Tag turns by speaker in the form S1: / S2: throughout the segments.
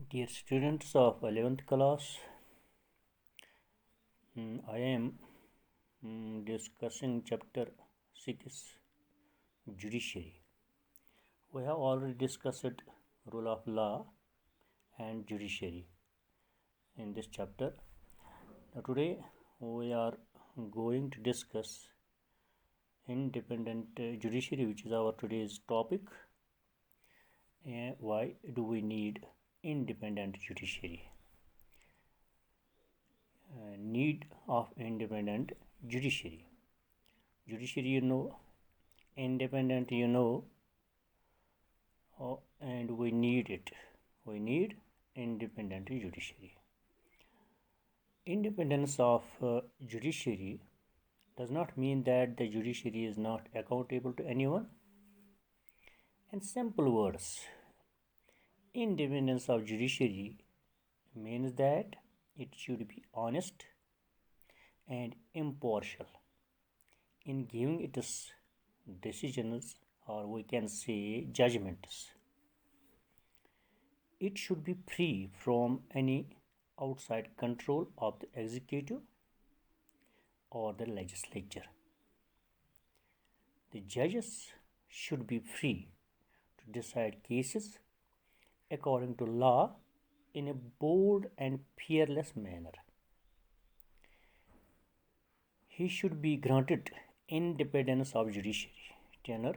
S1: Dear students of 11th class, I am discussing chapter 6, Judiciary. We have already discussed rule of law and judiciary in this chapter. Now today we are going to discuss independent judiciary, which is our today's topic. And why do we need independent judiciary? Need of independent judiciary. Judiciary, independent, and we need it. We need independent judiciary. Independence of judiciary does not mean that the judiciary is not accountable to anyone. In simple words, independence of judiciary means that it should be honest and impartial in giving its decisions, or we can say judgments. It should be free from any outside control of the executive or the legislature. The judges should be free to decide cases according to law in a bold and fearless manner. He should be granted independence of judiciary tenure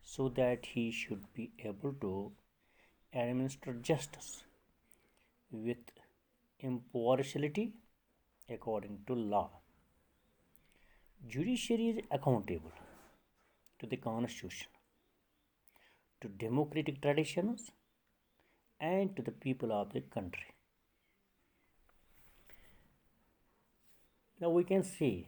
S1: so that he should be able to administer justice with impartiality according to law. Judiciary is accountable to the Constitution, to democratic traditions, and to the people of the country. Now we can see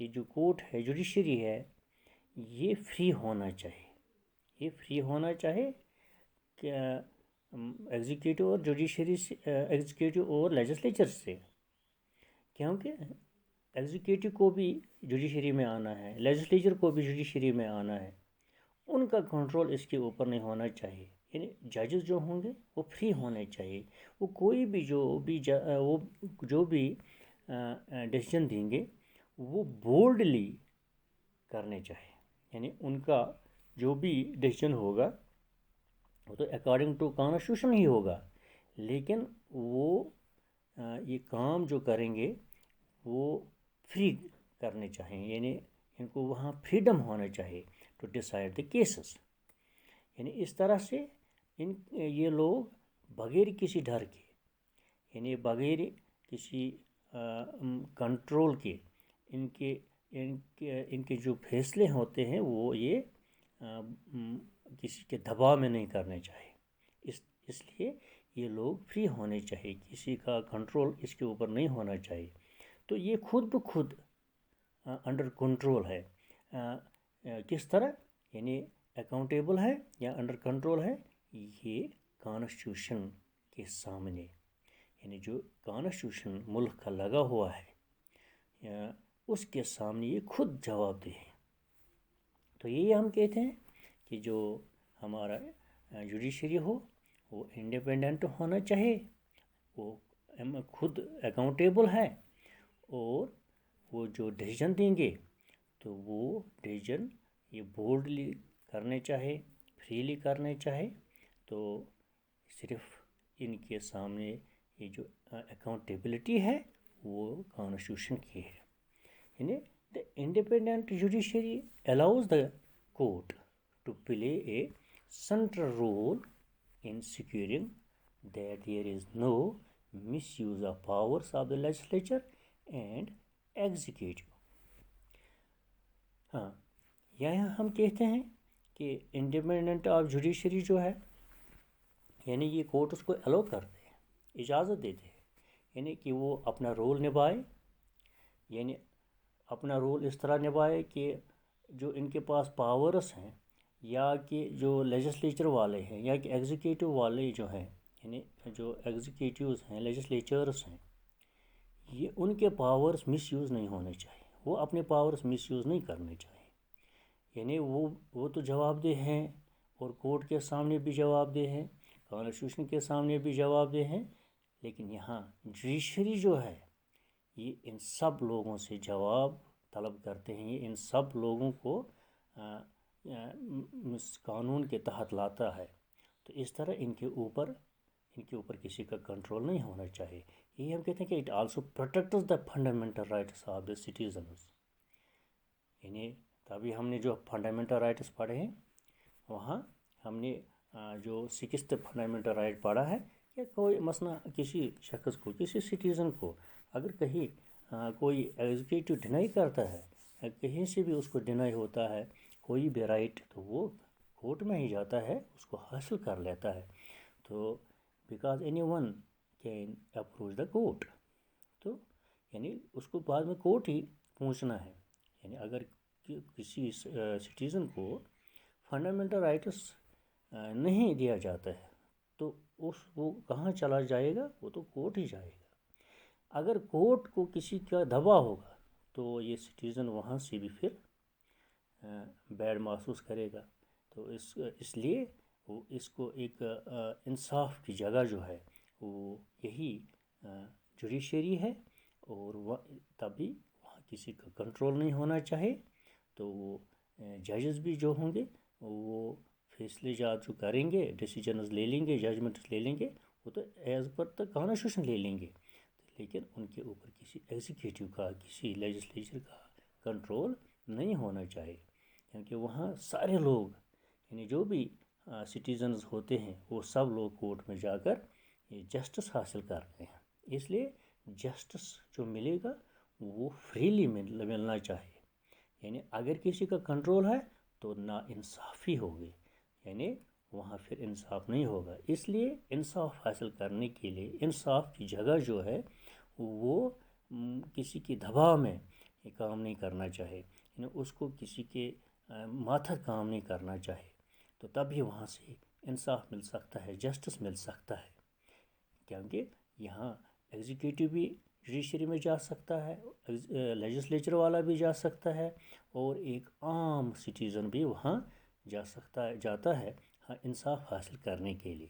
S1: یہ جو court ہے judiciary ہے یہ free ہونا چاہیے، یہ free ہونا چاہیے کہ ایگزیکیٹو اور جوڈیشری سے، ایگزیکیٹو اور لیجسلیچر سے، کیونکہ ایگزیکیٹو کو بھی جوڈیشری میں آنا ہے، لیجسلیچر کو بھی جوڈیشری میں آنا ہے، ان کا کنٹرول اس کے اوپر نہیں ہونا چاہیے. یعنی ججز جو ہوں گے وہ فری ہونے چاہیے، وہ کوئی بھی وہ جو بھی ڈیسیجن دیں گے وہ بولڈلی کرنے چاہیے. یعنی ان کا جو بھی ڈیسیجن ہوگا وہ تو اکارڈنگ ٹو کانسٹیٹیوشن ہی ہوگا، لیکن وہ یہ کام جو کریں گے وہ فری کرنے چاہیے. یعنی ان کو وہاں فریڈم ہونا چاہیے ٹو ڈیسائڈ دی کیسز. یعنی اس طرح سے یہ لوگ بغیر کسی ڈر کے، یعنی بغیر کسی کنٹرول کے ان کے جو فیصلے ہوتے ہیں وہ یہ کسی کے دباؤ میں نہیں کرنے چاہیے. اس لیے یہ لوگ فری ہونے چاہیے، کسی کا کنٹرول اس کے اوپر نہیں ہونا چاہیے. تو یہ خود بخود انڈر کنٹرول ہے. کس طرح؟ یعنی اکاؤنٹیبل ہے یا انڈر کنٹرول ہے یہ کانسٹیٹیوشن کے سامنے. یعنی جو کانسٹیٹیوشن ملک کا لگا ہوا ہے اس کے سامنے یہ خود جواب دہ ہے. تو یہی ہم کہتے ہیں کہ جو ہمارا جوڈیشری ہو وہ انڈیپینڈنٹ ہونا چاہیے، وہ خود اکاؤنٹیبل ہے، اور وہ جو ڈیسیجن دیں گے تو وہ ڈیسیجن یہ بولڈلی کرنے چاہے، فریلی کرنے چاہے. تو صرف ان کے سامنے یہ جو اکاؤنٹیبلٹی ہے وہ کانسٹیٹیوشن کی ہے. یعنی the independent judiciary allows the court to play a central role in securing that there is no misuse of powers of the legislature and executive. ہاں، یہاں ہم کہتے ہیں کہ انڈیپینڈنٹ آف جوڈیشری جو ہے یعنی یہ کورٹ اس کو الاؤ کرتے ہیں، اجازت دیتے ہیں، یعنی کہ وہ اپنا رول نبھائے. یعنی اپنا رول اس طرح نبھائے کہ جو ان کے پاس پاورس ہیں یا کہ جو لیجسلیچر والے ہیں یا کہ ایگزیکیٹو والے جو ہیں، یعنی جو ایگزیکیٹوز ہیں، لیجسلیچرس ہیں، یہ ان کے پاورس مس یوز نہیں ہونے چاہیے، وہ اپنے پاورس مس یوز نہیں کرنے چاہیے. یعنی وہ تو جواب دہ ہیں اور کورٹ کے سامنے بھی جواب دہ ہیں، کانسٹیٹیوشن کے سامنے بھی جواب دہ ہیں، لیکن یہاں جوڈیشری جو ہے یہ ان سب لوگوں سے جواب طلب کرتے ہیں، یہ ان سب لوگوں کو قانون کے تحت لاتا ہے. تو اس طرح ان کے اوپر کسی کا کنٹرول نہیں ہونا چاہیے. یہی ہم کہتے ہیں کہ it also protects the fundamental rights of the citizens. یعنی تبھی ہم نے جو فنڈامنٹل رائٹس پڑھے ہیں وہاں ہم نے جو 6th فنڈامنٹل رائٹ پڑھا ہے کہ کوئی مثلا کسی شخص کو، کسی سٹیزن کو اگر کہیں کوئی ایگزیکیٹو ڈینائی کرتا ہے، کہیں سے بھی اس کو ڈینائی ہوتا ہے کوئی بھی رائٹ، تو وہ کورٹ میں ہی جاتا ہے، اس کو حاصل کر لیتا ہے. تو because any one can approach the court. تو یعنی اس کو بعد میں کورٹ ہی پہنچنا ہے. یعنی اگر کسی سٹیزن کو فنڈامنٹل رائٹس نہیں دیا جاتا ہے تو وہ کہاں چلا جائے گا؟ وہ تو کورٹ ہی جائے گا. اگر کورٹ کو کسی کا دباؤ ہوگا تو یہ سٹیزن وہاں سے بھی پھر بیڈ محسوس کرے گا. تو اس لیے وہ اس کو ایک انصاف کی جگہ جو ہے وہ یہی جوڈیشری ہے، اور تبھی وہاں کسی کا کنٹرول نہیں ہونا چاہیے. تو وہ ججز بھی جو ہوں گے وہ فیصلے جات جو کریں گے، ڈیسیجنز لے لیں گے، ججمنٹس لے لیں گے، وہ تو ایز پر دا کانسٹیٹیوشن لے لیں گے، لیکن ان کے اوپر کسی ایگزیکیٹو کا، کسی لیجسلیچر کا کنٹرول نہیں ہونا چاہیے. کیونکہ وہاں سارے لوگ، یعنی جو بھی سٹیزنز ہوتے ہیں وہ سب لوگ کورٹ میں جا کر یہ جسٹس حاصل کرتے ہیں. اس لیے جسٹس جو ملے گا وہ فریلی ملنا چاہیے. یعنی اگر کسی کا کنٹرول ہے تو نا انصافی ہوگی، یعنی وہاں پھر انصاف نہیں ہوگا. اس لیے انصاف حاصل کرنے کے لیے انصاف کی جگہ جو ہے وہ کسی کی دباؤ میں یہ کام نہیں کرنا چاہے، یعنی اس کو کسی کے ماتحت کام نہیں کرنا چاہے، تو تبھی وہاں سے انصاف مل سکتا ہے، جسٹس مل سکتا ہے، کیونکہ یہاں ایگزیکیٹو بھی جوڈیشری میں جا سکتا ہے، لیجسلیچر والا بھی جا سکتا ہے، اور ایک عام سٹیزن بھی وہاں جاتا ہے انصاف حاصل کرنے کے لیے۔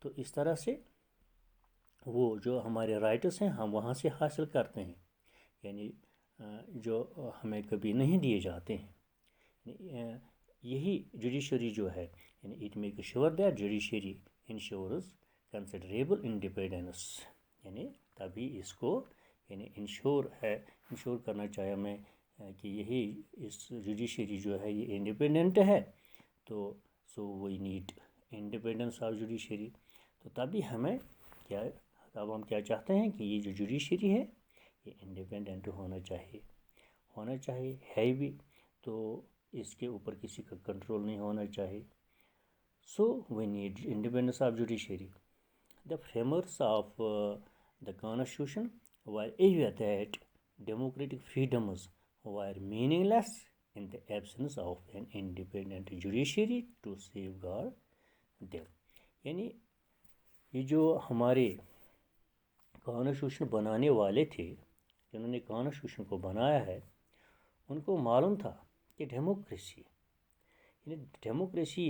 S1: تو اس طرح سے وہ جو ہمارے رائٹس ہیں ہم وہاں سے حاصل کرتے ہیں، یعنی جو ہمیں کبھی نہیں دیے جاتے ہیں۔ یہی جوڈیشری جو ہے، یعنی it make sure that judiciary ensures considerable independence, یعنی تبھی اس کو یعنی انشور کرنا چاہے ہمیں کہ یہی اس جوڈیشری جو ہے یہ انڈیپینڈنٹ ہے، تو so we need independence of judiciary. تو تبھی ہمیں اب ہم کیا چاہتے ہیں کہ یہ جو جوڈیشری ہے یہ انڈیپینڈنٹ ہونا چاہیے ہے بھی، تو اس کے اوپر کسی کا کنٹرول نہیں ہونا چاہیے۔ So we need independence of judiciary. The framers of the Constitution were aware that democratic freedoms were meaningless in the absence of an independent judiciary to safeguard them۔ یعنی یہ جو ہمارے کانسٹیٹیوشن بنانے والے تھے، جنہوں نے کانسٹیٹیوشن کو بنایا ہے، ان کو معلوم تھا کہ ڈیموکریسی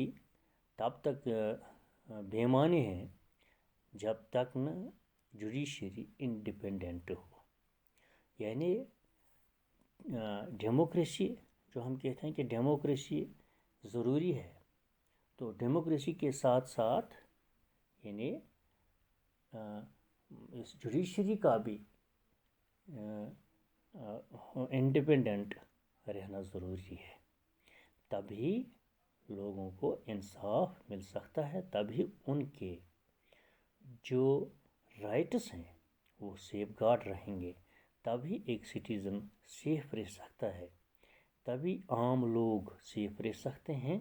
S1: تب تک بے معنی ہے جب تک نہ جوڈیشری انڈیپینڈنٹ ہو۔ یعنی ڈیموکریسی جو ہم کہتے ہیں کہ ڈیموکریسی ضروری ہے، تو ڈیموکریسی کے ساتھ ساتھ یعنی اس جوڈیشری کا بھی انڈیپینڈنٹ رہنا ضروری ہے، تبھی لوگوں کو انصاف مل سکتا ہے، تبھی ان کے جو رائٹس ہیں وہ سیف گارڈ رہیں گے، تبھی ایک سٹیزن سیف رہ سکتا ہے، تبھی عام لوگ سیف رہ سکتے ہیں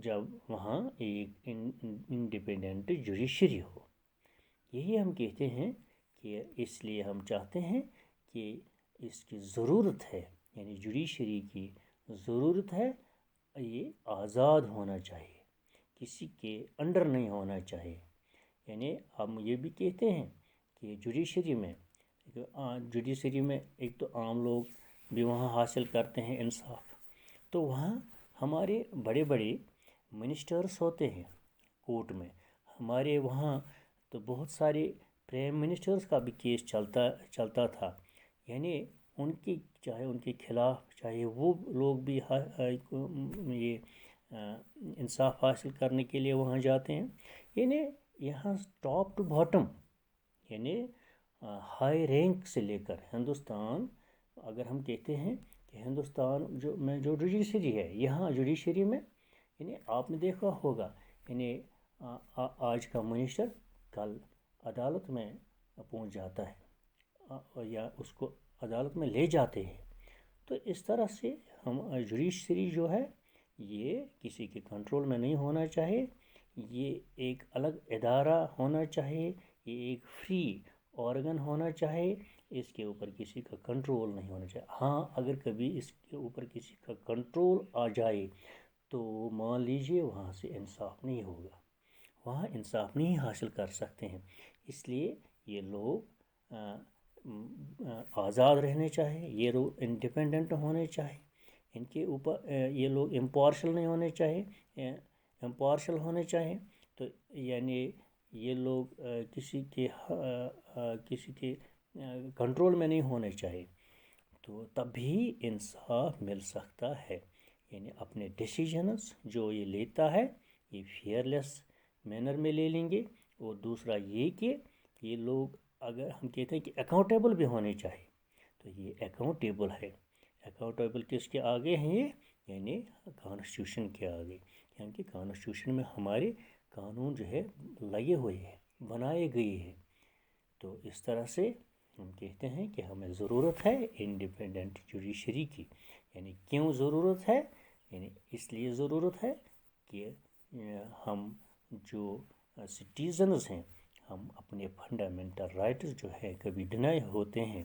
S1: جب وہاں ایک انڈیپینڈنٹ جوڈیشری ہو۔ یہی ہم کہتے ہیں کہ اس لیے ہم چاہتے ہیں کہ اس کی ضرورت ہے، یعنی جوڈیشری کی ضرورت ہے، یہ آزاد ہونا چاہیے، کسی کے انڈر نہیں ہونا چاہیے۔ یعنی ہم یہ بھی کہتے ہیں کہ جوڈیشری میں ایک تو عام لوگ بھی وہاں حاصل کرتے ہیں انصاف، تو وہاں ہمارے بڑے بڑے منسٹرز ہوتے ہیں کورٹ میں، ہمارے وہاں تو بہت سارے پرائم منسٹرز کا بھی کیس چلتا تھا، یعنی چاہے ان کے خلاف چاہے وہ لوگ بھی یہ انصاف حاصل کرنے کے لیے وہاں جاتے ہیں۔ یعنی یہاں ٹاپ ٹو باٹم، یعنی ہائی رینک سے لے کر ہندوستان، اگر ہم کہتے ہیں کہ ہندوستان جو جوڈیشری ہے، یہاں جوڈیشری میں یعنی آپ نے دیکھا ہوگا، یعنی آج کا منسٹر کل عدالت میں پہنچ جاتا ہے یا اس کو عدالت میں لے جاتے ہیں۔ تو اس طرح سے ہم جوڈیشری جو ہے یہ کسی کے کنٹرول میں نہیں ہونا چاہیے، یہ ایک الگ ادارہ ہونا چاہیے، یہ ایک فری آرگن ہونا چاہیے، اس کے اوپر کسی کا کنٹرول نہیں ہونا چاہیے۔ ہاں اگر کبھی اس کے اوپر کسی کا کنٹرول آ جائے تو مان لیجئے وہاں سے انصاف نہیں ہوگا، وہاں انصاف نہیں حاصل کر سکتے ہیں۔ اس لیے یہ لوگ آزاد رہنے چاہیے، یہ لوگ انڈیپینڈنٹ ہونے چاہیے، ان کے اوپر یہ لوگ امپارشل نہیں ہونے چاہیے، امپارشل ہونے چاہیے، تو یعنی یہ لوگ کسی کے کنٹرول میں نہیں ہونے چاہیے، تو تبھی انصاف مل سکتا ہے۔ یعنی اپنے ڈیسیجنز جو یہ لیتا ہے یہ فیئرلیس مینر میں لے لیں گے، اور دوسرا یہ کہ یہ لوگ اگر ہم کہتے ہیں کہ اکاؤنٹیبل بھی ہونے چاہیے، تو یہ اکاؤنٹیبل ہے، اکاؤنٹیبل کس کے آگے ہیں یہ؟ یعنی کانسٹیٹیوشن کے آگے، کیونکہ کانسٹیٹیوشن میں ہمارے قانون جو ہے لگے ہوئے ہیں، بنائے گئے ہیں۔ تو اس طرح سے ہم کہتے ہیں کہ ہمیں ضرورت ہے انڈیپینڈنٹ جوڈیشری کی۔ یعنی کیوں ضرورت ہے؟ یعنی اس لیے ضرورت ہے کہ ہم جو سٹیزنز ہیں، ہم اپنے فنڈامنٹل رائٹس جو ہے کبھی ڈینائی ہوتے ہیں،